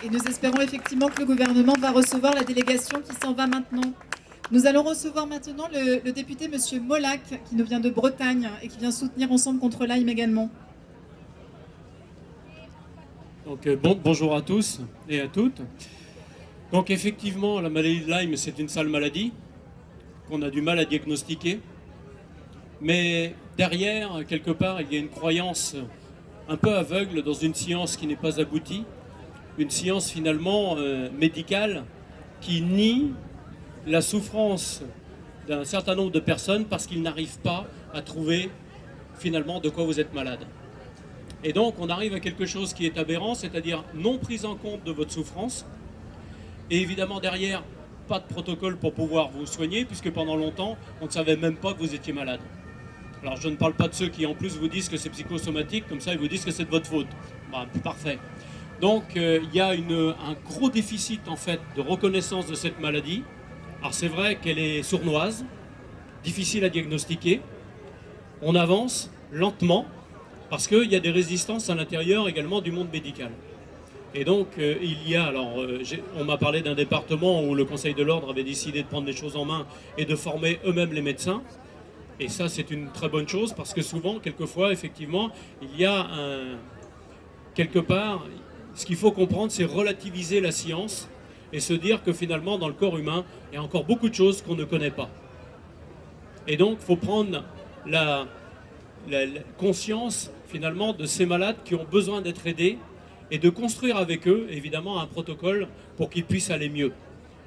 et nous espérons effectivement que le gouvernement va recevoir la délégation qui s'en va maintenant. Nous allons recevoir maintenant le député Monsieur Molac, qui nous vient de Bretagne et qui vient soutenir Ensemble contre Lyme également. Donc, bonjour à tous et à toutes. Donc effectivement, la maladie de Lyme, c'est une sale maladie qu'on a du mal à diagnostiquer. Mais derrière, quelque part, il y a une croyance un peu aveugle dans une science qui n'est pas aboutie. Une science finalement médicale qui nie la souffrance d'un certain nombre de personnes parce qu'ils n'arrivent pas à trouver finalement de quoi vous êtes malade. Et donc on arrive à quelque chose qui est aberrant, c'est-à-dire non prise en compte de votre souffrance. Et évidemment derrière, pas de protocole pour pouvoir vous soigner, puisque pendant longtemps, on ne savait même pas que vous étiez malade. Alors je ne parle pas de ceux qui en plus vous disent que c'est psychosomatique, comme ça ils vous disent que c'est de votre faute. Bah, parfait. Donc il y a un gros déficit en fait de reconnaissance de cette maladie. Alors c'est vrai qu'elle est sournoise, difficile à diagnostiquer. On avance lentement parce qu'il y a des résistances à l'intérieur également du monde médical. Et donc il y a, on m'a parlé d'un département où le Conseil de l'Ordre avait décidé de prendre les choses en main et de former eux-mêmes les médecins. Et ça c'est une très bonne chose parce que souvent, quelquefois, effectivement, il y a quelque part, ce qu'il faut comprendre, c'est relativiser la science et se dire que finalement, dans le corps humain, il y a encore beaucoup de choses qu'on ne connaît pas. Et donc, il faut prendre la conscience, finalement, de ces malades qui ont besoin d'être aidés et de construire avec eux, évidemment, un protocole pour qu'ils puissent aller mieux.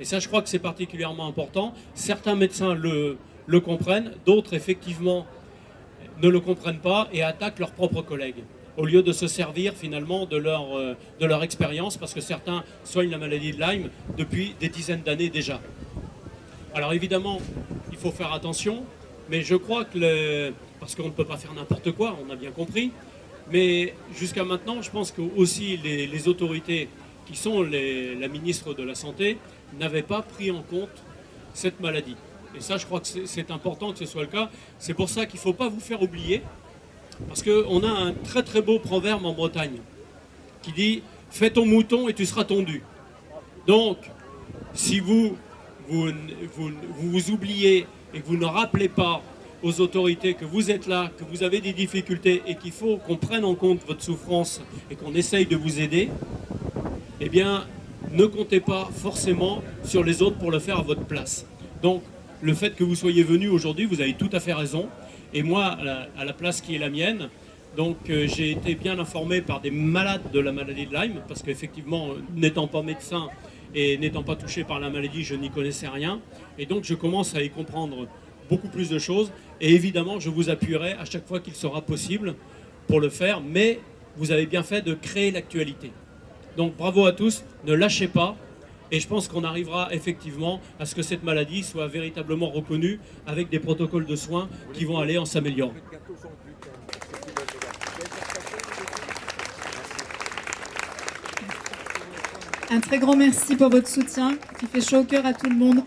Et ça, je crois que c'est particulièrement important. Certains médecins le comprennent, d'autres, effectivement, ne le comprennent pas et attaquent leurs propres collègues, au lieu de se servir finalement de leur expérience, parce que certains soignent la maladie de Lyme depuis des dizaines d'années déjà. Alors évidemment, il faut faire attention, mais je crois que, parce qu'on ne peut pas faire n'importe quoi, on a bien compris, mais jusqu'à maintenant, je pense que aussi les autorités qui sont la ministre de la Santé n'avaient pas pris en compte cette maladie. Et ça, je crois que c'est important que ce soit le cas. C'est pour ça qu'il ne faut pas vous faire oublier. Parce qu'on a un très très beau proverbe en Bretagne qui dit « Fais ton mouton et tu seras tondu ». Donc, si vous oubliez et que vous ne rappelez pas aux autorités que vous êtes là, que vous avez des difficultés et qu'il faut qu'on prenne en compte votre souffrance et qu'on essaye de vous aider, eh bien, ne comptez pas forcément sur les autres pour le faire à votre place. Donc, le fait que vous soyez venu aujourd'hui, vous avez tout à fait raison. Et moi, à la place qui est la mienne, donc j'ai été bien informé par des malades de la maladie de Lyme, parce qu'effectivement, n'étant pas médecin et n'étant pas touché par la maladie, je n'y connaissais rien. Et donc je commence à y comprendre beaucoup plus de choses. Et évidemment, je vous appuierai à chaque fois qu'il sera possible pour le faire. Mais vous avez bien fait de créer l'actualité. Donc bravo à tous, ne lâchez pas. Et je pense qu'on arrivera effectivement à ce que cette maladie soit véritablement reconnue avec des protocoles de soins qui vont aller en s'améliorant. Un très grand merci pour votre soutien qui fait chaud au cœur à tout le monde.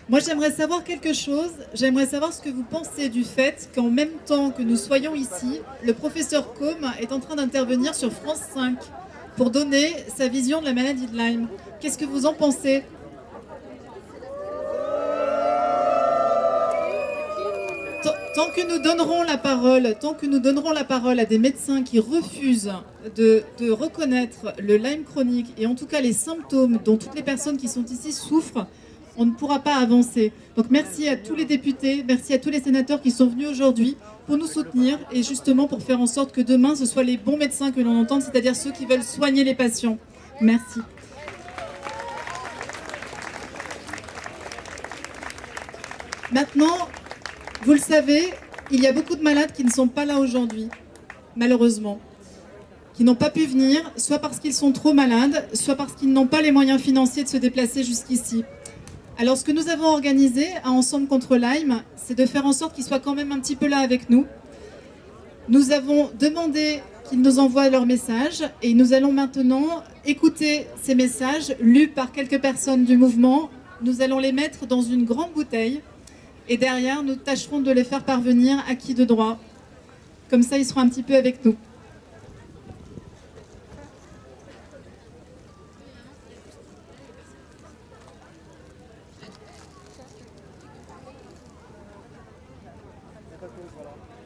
Moi, j'aimerais savoir quelque chose. J'aimerais savoir ce que vous pensez du fait qu'en même temps que nous soyons ici, le professeur Côme est en train d'intervenir sur France 5 pour donner sa vision de la maladie de Lyme. Qu'est-ce que vous en pensez ? Tant que nous donnerons la parole à des médecins qui refusent de reconnaître le Lyme chronique et en tout cas les symptômes dont toutes les personnes qui sont ici souffrent, on ne pourra pas avancer. Donc merci à tous les députés, merci à tous les sénateurs qui sont venus aujourd'hui pour nous soutenir et justement pour faire en sorte que demain ce soit les bons médecins que l'on entende, c'est-à-dire ceux qui veulent soigner les patients. Merci. Maintenant, vous le savez, il y a beaucoup de malades qui ne sont pas là aujourd'hui, malheureusement, qui n'ont pas pu venir, soit parce qu'ils sont trop malades, soit parce qu'ils n'ont pas les moyens financiers de se déplacer jusqu'ici. Alors ce que nous avons organisé à Ensemble contre Lyme, c'est de faire en sorte qu'ils soient quand même un petit peu là avec nous. Nous avons demandé qu'ils nous envoient leurs messages et nous allons maintenant écouter ces messages lus par quelques personnes du mouvement. Nous allons les mettre dans une grande bouteille et derrière nous tâcherons de les faire parvenir à qui de droit. Comme ça ils seront un petit peu avec nous. à cause, voilà.